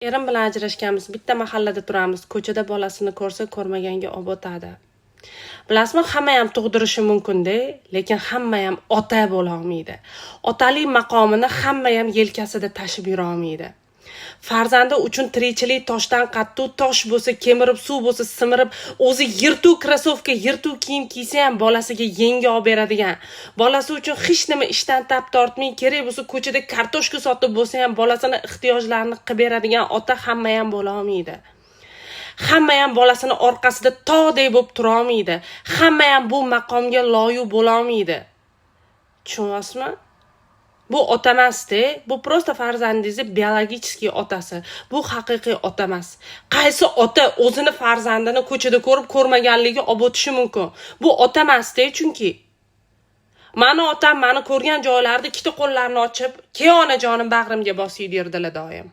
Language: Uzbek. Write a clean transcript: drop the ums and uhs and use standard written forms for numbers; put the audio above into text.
Erim bilan ajrashganmiz, bitta mahallada turamiz. Ko'chada bolasini ko'rsa, ko'rmaganga obotadi. Bilasizmi, hamma ham tug'dirishi mumkin-da, lekin hamma ham ota bo'la olmaydi. Otalik maqomini hamma ham yelkasida tashib yura olmaydi. Farzandi uchun tirikchilik toshdan qattiq, tosh bo'lsa kemirib, suv bo'lsa simirib, o'zi yirtuv krossovka, yirtuv kiyim kiysa ham bolasiga yengi olib beradigan, bolasi uchun hech nima ishdan tap tortmay, kerak bo'lsa ko'chada kartoshka sotib bo'lsa ham bolasini ehtiyojlarini qilib beradigan ota hamma ham bo'la olmaydi. Hamma ham bolasini orqasida tog'dek bo'lib tura olmaydi. Hamma ham bu maqomga loyiq bo'la olmaydi. Tushunyapsizmi? Bu ota emas-da, bu prosta farzandingizni biologiskiy otasi. Bu haqiqiy ota emas. Qaysi ota o'zini farzandini ko'chada ko'rib ko'rmaganligi olib o'tishi mumkin? Bu ota emas-da, chunki mani otam mani ko'rgan joylarda ikkita qo'llarini ochib, "Ke onajonim bag'rimga bosib" derdilar doim.